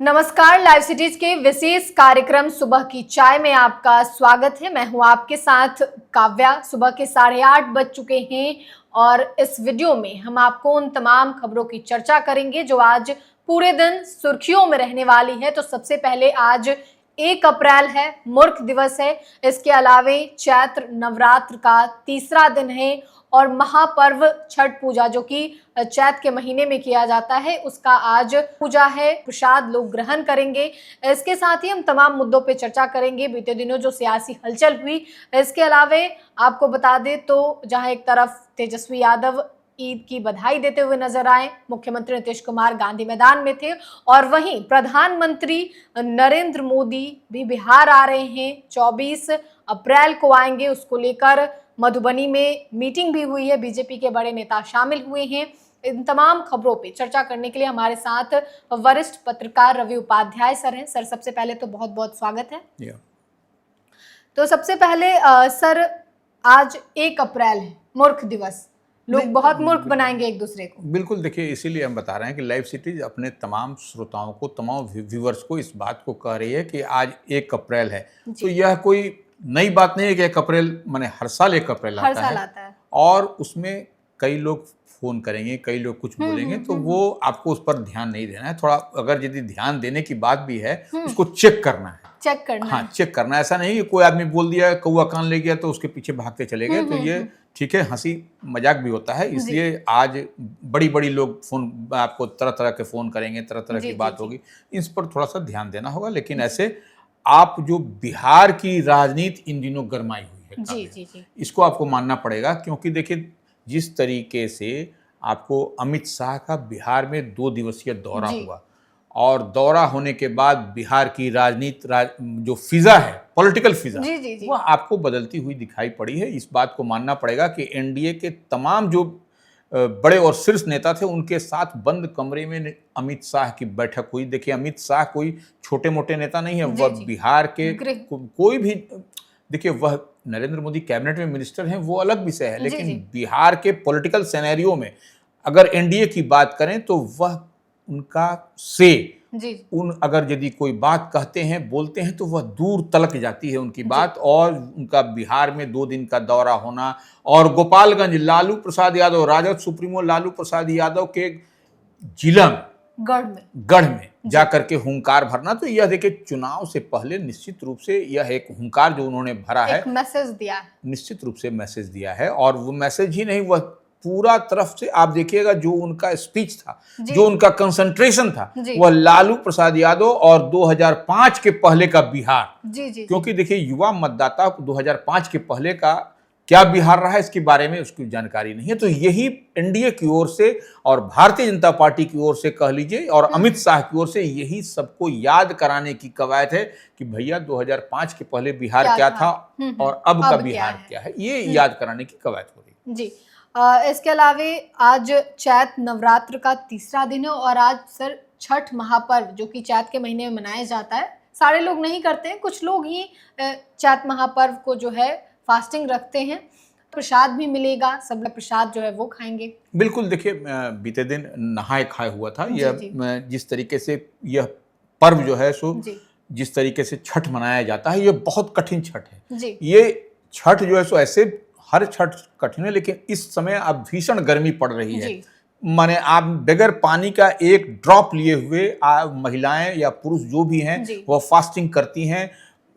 नमस्कार, live cities के विशेष कार्यक्रम सुबह की चाय में आपका स्वागत है। मैं हूं आपके साथ काव्या। सुबह के 8:30 बज चुके हैं और इस वीडियो में हम आपको उन तमाम खबरों की चर्चा करेंगे जो आज पूरे दिन सुर्खियों में रहने वाली है। तो सबसे पहले आज 1 अप्रैल है, मूर्ख दिवस है। इसके अलावे चैत्र नवरात्र का तीसरा दिन है और महापर्व छठ पूजा जो कि चैत के महीने में किया जाता है, उसका आज पूजा है। प्रसाद लोग ग्रहण करेंगे। इसके साथ ही हम तमाम मुद्दों पे चर्चा करेंगे। बीते दिनों जो सियासी हलचल हुई, इसके अलावे आपको बता दें तो जहां एक तरफ तेजस्वी यादव ईद की बधाई देते हुए नजर आए, मुख्यमंत्री नीतीश कुमार गांधी मैदान में थे, और वहीं प्रधानमंत्री नरेंद्र मोदी भी बिहार आ रहे हैं। 24 अप्रैल को आएंगे। उसको लेकर मधुबनी में मीटिंग भी हुई है। बीजेपी के बड़े नेता शामिल हुए हैं। इन तमाम खबरों पे चर्चा करने के लिए हमारे साथ वरिष्ठ पत्रकार रवि उपाध्याय सर हैं। सर, सबसे पहले तो बहुत बहुत स्वागत है। तो सबसे पहले सर, आज 1 अप्रैल है, मूर्ख दिवस। लोग बहुत मूर्ख बनाएंगे एक दूसरे को। बिल्कुल, देखिए इसीलिए हम बता रहे हैं कि लाइव सिटीज अपने तमाम श्रोताओं को, तमाम व्यूवर्स को इस बात को कह रही है कि आज 1 अप्रैल है। तो यह कोई नई बात नहीं है कि 1 अप्रैल माने हर साल 1 अप्रैल आता है और उसमें कई लोग फोन करेंगे, कई लोग कुछ बोलेंगे, तो वो आपको उस पर ध्यान नहीं देना है। थोड़ा अगर यदि ध्यान देने की बात भी है, उसको चेक करना है। चेक करना। ऐसा नहीं कि कोई आदमी बोल दिया कौवा कान ले गया तो उसके पीछे भागते चले गए। तो ये ठीक है, हंसी मजाक भी होता है, इसलिए आज बड़ी बड़ी लोग फोन, आपको तरह तरह के फोन करेंगे, तरह तरह की बात होगी, इस पर थोड़ा सा ध्यान देना होगा। लेकिन ऐसे आप जो बिहार की राजनीति इन दिनों गरमाई हुई है, इसको आपको मानना पड़ेगा। क्योंकि देखिए, जिस तरीके से आपको अमित शाह का बिहार में 2 दिवसीय दौरा हुआ और दौरा होने के बाद बिहार की राजनीति जो फिजा है, पॉलिटिकल फिजा, वो आपको बदलती हुई दिखाई पड़ी है। इस बात को मानना पड़ेगा कि एनडीए के तमाम जो बड़े और शीर्ष नेता थे, उनके साथ बंद कमरे में अमित शाह की बैठक हुई। देखिए, अमित शाह कोई छोटे मोटे नेता नहीं है। वह बिहार के कोई भी, देखिए वह नरेंद्र मोदी कैबिनेट में मिनिस्टर हैं, वो अलग विषय है, लेकिन बिहार के पॉलिटिकल सिनेरियो में अगर एनडीए की बात करें तो वह उनका अगर यदि कोई बात कहते हैं, बोलते हैं, तो वह दूर तलक जाती है उनकी बात। और उनका बिहार में 2 दिन का दौरा होना और गोपालगंज लालू प्रसाद यादव, राजद सुप्रीमो लालू प्रसाद यादव के जिला में, गढ़ में जाकर के हुंकार भरना, तो यह देखिए चुनाव से पहले निश्चित रूप से यह एक हुंकार जो उन्होंने भरा है, मैसेज दिया, निश्चित रूप से मैसेज दिया है। और वो मैसेज ही नहीं, वह पूरा तरफ से आप देखिएगा, जो उनका स्पीच था, जो उनका कंसंट्रेशन था, वह लालू प्रसाद यादव और 2005 के पहले का बिहार। क्योंकि देखिए, युवा मतदाता 2005 के पहले का क्या बिहार रहा है, इसके बारे में उसकी जानकारी नहीं है। तो यही एनडीए की ओर से और भारतीय जनता पार्टी की ओर से कह लीजिए, और अमित शाह की ओर से यही सबको याद कराने की कवायद है कि भैया 2005 के पहले बिहार क्या था और अब का बिहार क्या है, ये याद कराने की कवायद हो रही जी। इसके अलावे आज चैत नवरात्र का तीसरा दिन है और आज सर छठ महापर्व जो कि चैत के महीने में मनाया जाता है। सारे लोग नहीं करते हैं, कुछ लोग ही चैत महापर्व को जो है फास्टिंग रखते हैं। प्रसाद भी मिलेगा, सब लोग प्रसाद जो है वो खाएंगे। बिल्कुल, देखिए बीते दिन नहाए खाए हुआ था। यह जिस तरीके से यह पर्व जो है सो जिस तरीके से छठ मनाया जाता है, यह बहुत कठिन छठ है। ये छठ जो है सो, ऐसे हर छठ कठिन है, लेकिन इस समय अब भीषण गर्मी पड़ रही है। माने आप बगैर पानी का एक ड्रॉप लिए हुए महिलाएं या पुरुष जो भी हैं, वह फास्टिंग करती हैं।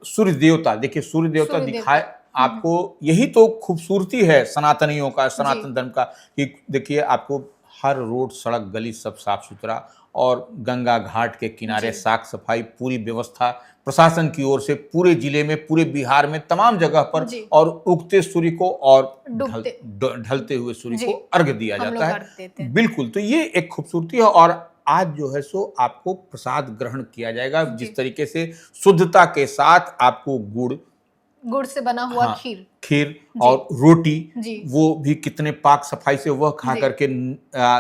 सूर्य देवता, देखिए सूर्य देवता दिखाए आपको, यही तो खूबसूरती है सनातनियों का, सनातन धर्म का, कि देखिए आपको हर रोड, सड़क, गली सब साफ सुथरा, और गंगा घाट के किनारे साफ सफाई, पूरी व्यवस्था प्रशासन की ओर से पूरे जिले में, पूरे बिहार में तमाम जगह पर, और उगते सूर्य को और ढलते हुए सूर्य को अर्घ्य दिया जाता है। बिल्कुल, तो ये एक खूबसूरती है। और आज जो है सो आपको प्रसाद ग्रहण किया जाएगा, जिस तरीके से शुद्धता के साथ आपको गुड़, गुड़ से बना हुआ हाँ, खीर खीर और रोटी, जी वो भी कितने पाक सफाई से वह खा जी करके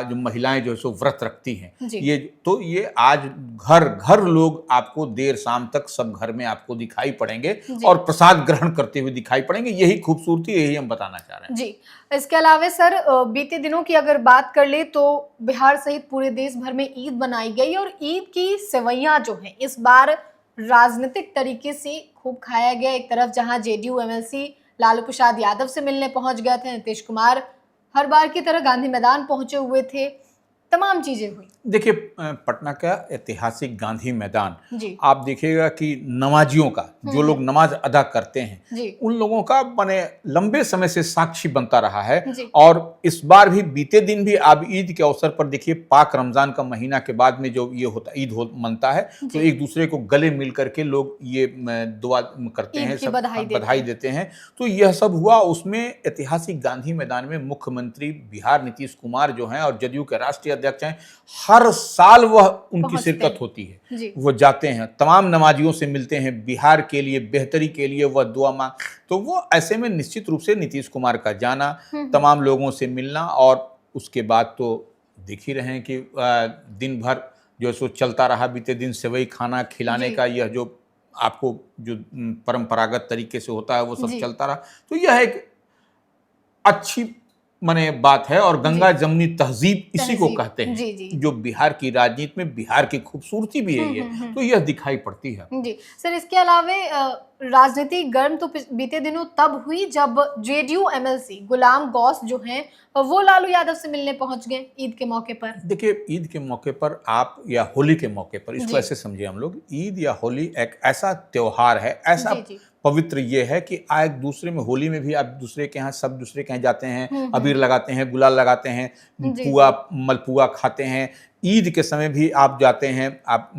जो महिलाएं जो है सो व्रत रखती हैं। जी ये आज घर घर लोग आपको देर शाम तक सब घर में आपको दिखाई पड़ेंगे जी और प्रसाद ग्रहण करते हुए दिखाई पड़ेंगे। यही खूबसूरती, यही हम बताना चाह रहे हैं। जी। इसके अलावा सर बीते दिनों की अगर बात कर ले तो बिहार सहित पूरे देश भर में ईद मनाई गई और ईद की सेवइयां जो हैं इस बार राजनीतिक तरीके से खूब खाया गया। एक तरफ जहां जेडीयू एमएलसी लालू प्रसाद यादव से मिलने पहुंच गए थे, नीतीश कुमार हर बार की तरह गांधी मैदान पहुंचे हुए थे, तमाम चीजें हुई। देखिए, पटना का ऐतिहासिक गांधी मैदान, जी आप देखिएगा कि नमाजियों का, जो लोग नमाज अदा करते हैं, जी उन लोगों का माने लंबे समय से साक्षी बनता रहा है। जी और इस बार भी, बीते दिन भी, आप ईद के अवसर पर देखिए, पाक रमजान का महीना के बाद में जो ये होता, मनता है, तो जी एक दूसरे को गले मिल करके लोग ये दुआ करते ईद हैं, की सब बधाई बधाई देते हैं। तो यह सब हुआ। उसमें ऐतिहासिक गांधी मैदान में मुख्यमंत्री बिहार नीतीश कुमार जो हैं और जदयू के राष्ट्रीय अध्यक्ष हैं, हर साल वह उनकी पहुंचते शिरकत हैं। होती है। जी वो जाते हैं, तमाम नमाजियों से मिलते हैं, बिहार के लिए बेहतरी के लिए वह दुआ मांग। तो वो ऐसे में निश्चित रूप से नीतीश कुमार का जाना, तमाम लोगों से मिलना, और उसके बाद तो देख ही रहे हैं कि दिन भर जो सो चलता रहा। बीते दिन सेवई खाना खिलाने जी का यह जो आपको जो परंपरागत तरीके से होता है वो सब जी चलता रहा। तो यह एक अच्छी माने बात है। और जी गंगा जमुनी तहजीब इसी को तहजीब कहते हैं, जी जी जो बिहार की राजनीति में बिहार की खूबसूरती भी यही है। तो यह दिखाई पड़ती है। जी सर। इसके अलावे राजनीति गर्म तो बीते दिनों तब हुई जब जेडीयू एमएलसी गुलाम गौस जो हैं वो लालू यादव से मिलने पहुंच गए ईद के मौके पर। देखिए, ईद के मौके पर आप, या होली के मौके पर, इसको जी ऐसे समझिए हम लोग, ईद या होली एक ऐसा त्योहार है, ऐसा जी जी पवित्र ये है कि एक दूसरे में, होली में भी आप दूसरे के यहाँ, सब दूसरे के यहाँ जाते हैं, अबीर लगाते हैं, गुलाल लगाते हैं, जी पुआ मलपुआ खाते हैं। ईद के समय भी आप जाते हैं, आप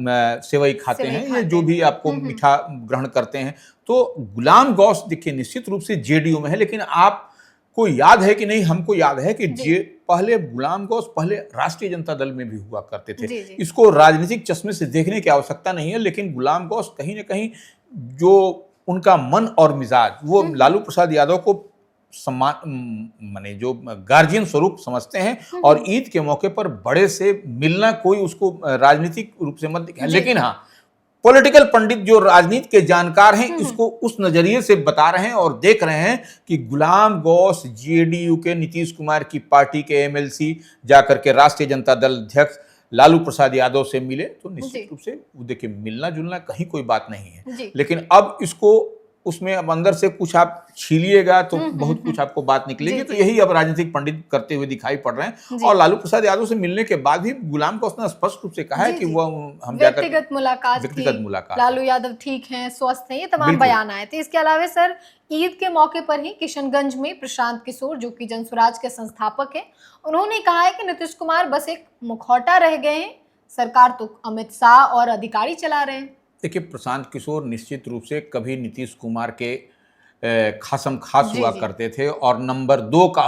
सेवई खाते सेवई हैं, या खाते जो हैं। भी आपको मीठा ग्रहण करते हैं। तो गुलाम गौस देखिए निश्चित रूप से जेडीयू में है, लेकिन आपको याद है कि नहीं, हमको याद है कि जी पहले गुलाम गौस पहले राष्ट्रीय जनता दल में भी हुआ करते थे। जी जी इसको राजनीतिक चश्मे से देखने की आवश्यकता नहीं है, लेकिन गुलाम गौस कहीं ना कहीं जो उनका मन और मिजाज, वो लालू प्रसाद यादव को सम्मान, माने जो गार्जियन स्वरूप समझते हैं। और ईद के मौके पर बड़े से मिलना, कोई उसको राजनीतिक रूप से मत दिखाए, जी लेकिन हाँ, पॉलिटिकल पंडित जो राजनीति के जानकार हैं, इसको उस नजरिए से बता रहे हैं और देख रहे हैं कि गुलाम गौस जेडीयू के, नीतीश कुमार की पार्टी के एमएलसी जाकर के राष्ट्रीय जनता दल अध्यक्ष लालू प्रसाद यादव से मिले। तो निश्चित रूप से देखिए, मिलना जुलना कहीं कोई बात नहीं है, जी लेकिन अब इसको, उसमें अब अंदर से कुछ आप छीलिएगा तो बहुत कुछ आपको बात निकलेगी। जी तो जी यही अब राजनीतिक पंडित करते हुए दिखाई पड़ रहे हैं। जी और लालू प्रसाद यादव से मिलने के बाद भी गुलाम को उसने स्पष्ट रूप से कहा है जी कि जी वह हम जाकर व्यक्तिगत मुलाकात व्यक्तिगत थी, मुलाकात लालू यादव ठीक हैं, स्वस्थ हैं, ये तमाम बिल्कुल। बयान आए थे। इसके अलावा सर ईद के मौके पर ही किशनगंज में प्रशांत किशोर जो कि जनसुराज के संस्थापक हैं, उन्होंने कहा है कि नीतीश कुमार बस एक मुखौटा रह गए हैं, सरकार तो अमित शाह और अधिकारी चला रहे हैं। देखिए, प्रशांत किशोर निश्चित रूप से कभी नीतीश कुमार के खासम खास जी हुआ जी करते थे। और नंबर दो का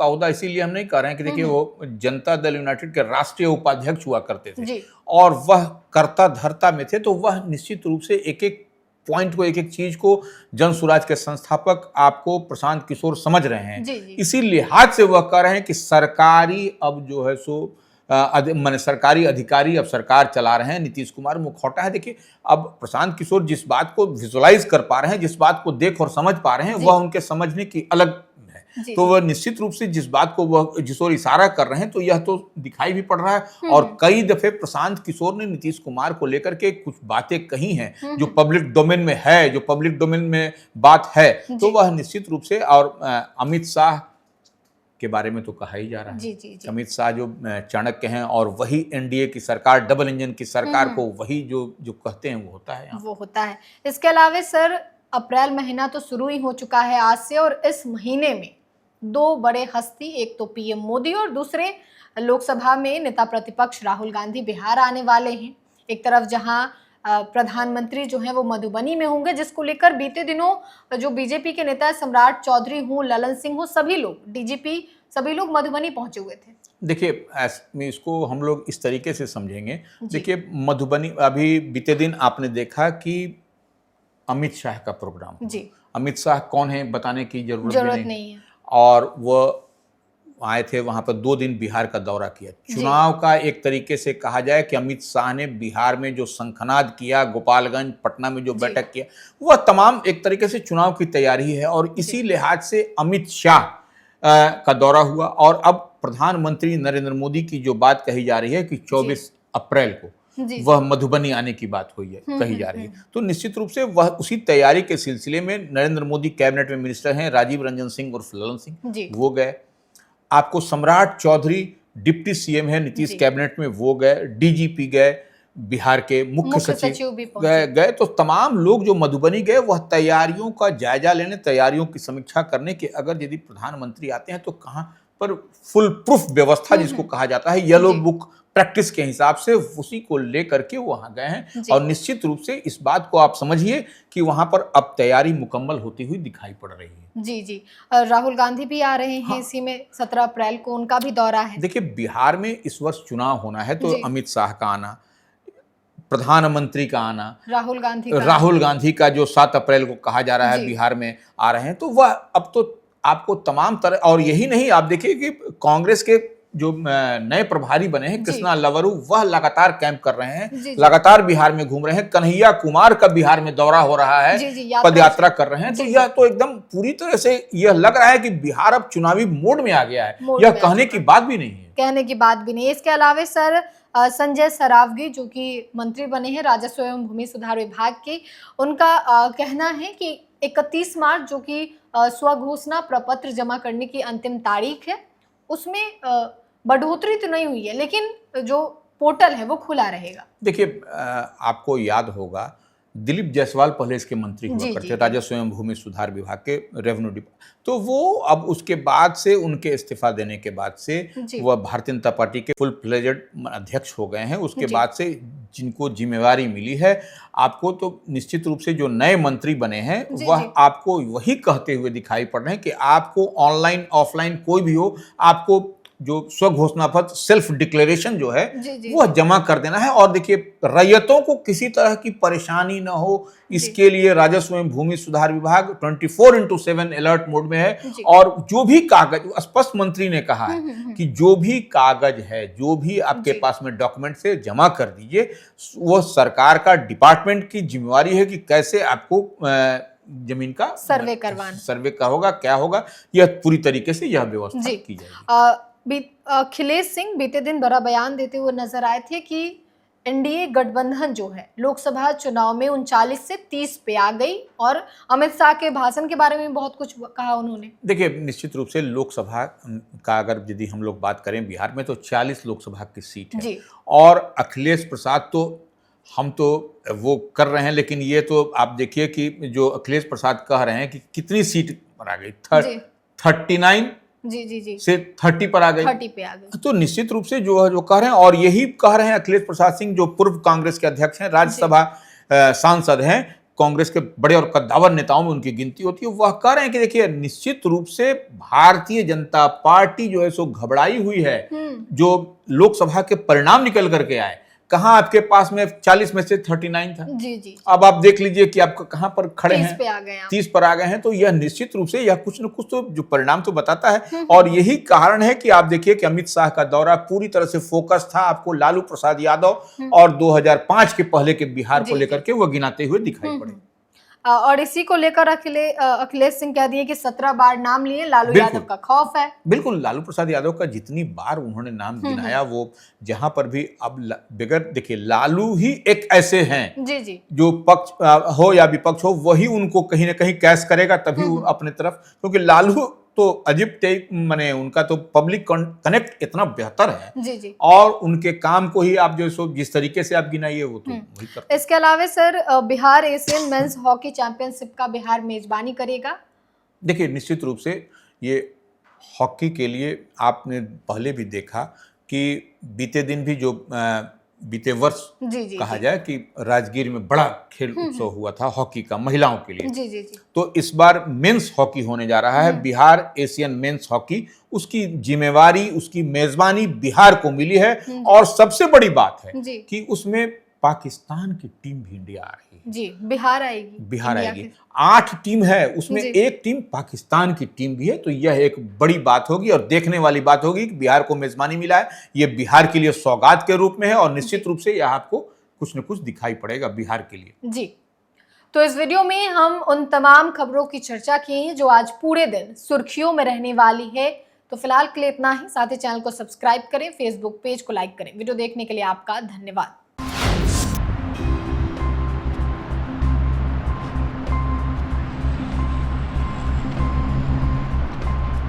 ओहदा इसीलिए हम नहीं कह रहे हैं कि देखिए, वो जनता दल यूनाइटेड के राष्ट्रीय उपाध्यक्ष हुआ करते थे, जी और वह कर्ता धर्ता में थे। तो वह निश्चित रूप से एक एक पॉइंट को, एक एक चीज को, जन सुराज के संस्थापक आपको प्रशांत किशोर समझ रहे हैं। जी जी इसी लिहाज से वह कह रहे हैं कि सरकारी अब जो है सो माने सरकारी अधिकारी अब सरकार चला रहे हैं, नीतीश कुमार मुखौटा है। देखिए, अब प्रशांत किशोर जिस बात को विजुअलाइज कर पा रहे हैं, जिस बात को देख और समझ पा रहे हैं, जी वह उनके समझने की अलग है। जी तो जी वह निश्चित रूप से जिस बात को वह जिस ओर इशारा कर रहे हैं, तो यह तो दिखाई भी पड़ रहा है। और कई दफे प्रशांत किशोर ने नीतीश कुमार को लेकर के कुछ बातें कही हैं जो पब्लिक डोमेन में है, जो पब्लिक डोमेन में बात है, तो जी वह निश्चित रूप से। और अमित शाह के बारे में तो कहा ही जा रहा है। जी जी जी अमित शाह जो चाणक्य हैं, और वही एनडीए की सरकार, डबल इंजन की सरकार को वही जो जो कहते हैं वो होता है यहाँ। वो होता है। इसके अलावा सर अप्रैल महीना तो शुरू ही हो चुका है आज से, और इस महीने में दो बड़े हस्ती, एक तो पीएम मोदी और दूसरे लोकसभा में नेता प्रतिपक्ष राहुल गांधी बिहार आने वाले हैं। एक तरफ जहां प्रधानमंत्री जो हैं वो मधुबनी में होंगे, जिसको लेकर बीते दिनों जो बीजेपी के नेता सम्राट चौधरी हूँ, ललन सिंह हूँ, सभी लोग, डीजीपी, सभी लोग मधुबनी पहुंचे हुए थे। देखिए, इसको हम लोग इस तरीके से समझेंगे। जी देखिए, मधुबनी, अभी बीते दिन आपने देखा कि अमित शाह का प्रोग्राम हुआ। जी। अमित शाह कौन है बताने की जरूरत भी नहीं है। और वो आए थे वहां पर 2 दिन बिहार का दौरा किया। चुनाव का एक तरीके से कहा जाए कि अमित शाह ने बिहार में जो शंखनाद किया, गोपालगंज, पटना में जो बैठक किया, वह तमाम एक तरीके से चुनाव की तैयारी है। और इसी लिहाज से अमित शाह का दौरा हुआ। और अब प्रधानमंत्री नरेंद्र मोदी की जो बात कही जा रही है कि 24 अप्रैल को वह मधुबनी आने की बात हुई है, कही जा रही है, तो निश्चित रूप से वह उसी तैयारी के सिलसिले में नरेंद्र मोदी कैबिनेट में मिनिस्टर हैं राजीव रंजन सिंह उर्फ ललन सिंह, वो गए। आपको सम्राट चौधरी डिप्टी सीएम है नीतीश कैबिनेट में, वो गए। डीजीपी गए, बिहार के मुख्य सचिव गए। तो तमाम लोग जो मधुबनी गए वह तैयारियों का जायजा लेने, तैयारियों की समीक्षा करने के अगर यदि प्रधानमंत्री आते हैं तो कहां पर फुल प्रूफ व्यवस्था जिसको कहा जाता है, येलो बुक प्रैक्टिस के हिसाब से, उसी को लेकर के वहां गए हैं। और निश्चित रूप से इस बात को आप समझिए कि वहां पर अब तैयारी मुकम्मल होती हुई दिखाई पड़ रही है। जी जी। राहुल गांधी भी आ रहे हैं इसी में, 17 अप्रैल को उनका भी दौरा है। देखिए, बिहार में इस वर्ष चुनाव होना है तो अमित शाह का आना, प्रधानमंत्री का आना, राहुल गांधी का जो 7 अप्रैल को कहा जा रहा है बिहार में आ रहे हैं, तो वह अब तो आपको तमाम तरह, और यही नहीं, आप देखिए कि कांग्रेस के जो नए प्रभारी बने हैं कृष्णा लवरू, वह लगातार कैंप कर रहे हैं, लगातार बिहार में घूम रहे हैं। कन्हैया कुमार का बिहार में दौरा हो रहा है, पद यात्रा कर रहे हैं। तो यह तो एकदम पूरी तरह से यह लग रहा है कि बिहार अब चुनावी मोड में आ गया है। यह कहने की बात भी नहीं है, कहने की बात भी नहीं है। इसके अलावा सर संजय सरावगी जो कि मंत्री बने हैं राजस्व एवं भूमि सुधार विभाग के, उनका कहना है कि 31 मार्च जो कि स्वघोषणा प्रपत्र जमा करने की अंतिम तारीख है, उसमें बढ़ोतरी तो नहीं हुई है, लेकिन जो पोर्टल है वो खुला रहेगा। देखिए, आपको याद होगा दिलीप जायसवाल पहले इसके मंत्री हुआ करते थे, राजस्व एवं भूमि सुधार विभाग के रेवेन्यू डिपार्टमेंट। तो वो अब उसके बाद से, उनके इस्तीफा देने के बाद से वह भारतीय जनता पार्टी के फुल फ्लेजेड अध्यक्ष हो गए हैं। उसके बाद से जिनको जिम्मेवारी मिली है, आपको तो निश्चित रूप से जो नए मंत्री बने हैं वह आपको वही कहते हुए दिखाई पड़ रहे हैं कि आपको ऑनलाइन ऑफलाइन कोई भी हो, आपको जो स्वघोषणा पत्र सेल्फ डिक्लेरेशन जो है वह जमा कर देना है। और देखिए, रैयतों को किसी तरह की परेशानी न हो, इसके लिए राजस्व एवं भूमि सुधार विभाग 24/7 अलर्ट मोड में है। और जो भी कागज, स्पष्ट मंत्री ने कहा है कि जो भी कागज है, जो भी आपके पास में डॉक्यूमेंट से जमा कर दीजिए। वो सरकार का डिपार्टमेंट की जिम्मेवारी है कि कैसे आपको जमीन का सर्वे होगा, क्या होगा, यह पूरी तरीके से यह व्यवस्था की जाएगी। अखिलेश सिंह बीते दिन बड़ा बयान देते हुए नजर आए थे कि एनडीए गठबंधन जो है लोकसभा चुनाव में 39 से 30 पे आ गई, और अमित शाह के भाषण के बारे में बहुत कुछ कहा उन्होंने। देखिए, निश्चित रूप से लोकसभा का अगर यदि हम लोग बात करें बिहार में, तो 40 लोकसभा की सीट है। और अखिलेश प्रसाद तो, हम तो वो कर रहे हैं, लेकिन ये तो आप देखिए कि जो अखिलेश प्रसाद कह रहे हैं कि कितनी सीट पर आ गई, 39 से 30 पर आ गई, 30 पे आ गई। तो निश्चित रूप से जो कह रहे हैं, और यही कह रहे हैं अखिलेश प्रसाद सिंह जो पूर्व कांग्रेस के अध्यक्ष हैं, राज्यसभा सांसद हैं, कांग्रेस के बड़े और कद्दावर नेताओं में उनकी गिनती होती है। वह कह रहे हैं कि देखिए, निश्चित रूप से भारतीय जनता पार्टी जो है सो घबराई हुई है। जो लोकसभा के परिणाम निकल करके आए, कहां आपके पास में 40 में से 39 था। अब आप देख लीजिए कि आप कहां पर खड़े हैं, 30 पर आ गए हैं। तो यह निश्चित रूप से यह कुछ न कुछ तो जो परिणाम तो बताता है। और यही कारण है कि आप देखिए कि अमित शाह का दौरा पूरी तरह से फोकस था, आपको लालू प्रसाद यादव और 2005 के पहले के बिहार को लेकर के वह गिनाते हुए दिखाई पड़े। और इसी को लेकर अखिलेश सिंह कह दिए कि 17 बार नाम लिए, लालू यादव का खौफ है। बिल्कुल, लालू प्रसाद यादव का जितनी बार उन्होंने नाम गिनाया, वो जहां पर भी अब बगैर, देखिए, लालू ही एक ऐसे हैं जो पक्ष हो या विपक्ष हो, वही उनको कहीं ना कहीं कैश करेगा तभी अपने तरफ, क्योंकि लालू तो अजीब टाइप, माने उनका तो पब्लिक कनेक्ट इतना बेहतर है। और उनके काम को ही आप जो जिस तरीके से आप गिनाइए वो तो वही करते। इसके अलावा sir, Bihar Asian men's hockey championship का बिहार मेजबानी करेगा। देखिए, निश्चित रूप से ये हॉकी के लिए आपने पहले भी देखा कि बीते दिन भी जो बीते वर्ष कहा जाए कि राजगीर में बड़ा खेल उत्सव हुआ था हॉकी का, महिलाओं के लिए। तो इस बार मेंस हॉकी होने जा रहा है, बिहार एशियन मेंस हॉकी। उसकी जिम्मेवारी, उसकी मेजबानी बिहार को मिली है। और सबसे बड़ी बात है कि उसमें पाकिस्तान की टीम भी इंडिया आ रही है। जी, बिहार आएगी। बिहार इंडिया आएगी। की। 8 टीम है, उसमें जी। एक टीम पाकिस्तान की टीम भी है, तो यह एक बड़ी बात होगी और देखने वाली बात होगी कि बिहार को मेजबानी मिला है। ये बिहार के लिए सौगात के रूप में है और निश्चित रूप से यह आपको कुछ न कुछ दिखाई पड़ेगा बिहार के लिए। जी, तो इस वीडियो में हम उन तमाम खबरों की चर्चा की हैं जो आज पूरे दिन सुर्खियों में रहने वाली है। तो फिलहाल के लिए इतना ही। साथ ही चैनल को सब्सक्राइब करें, फेसबुक पेज को लाइक करें। वीडियो देखने के लिए आपका धन्यवाद।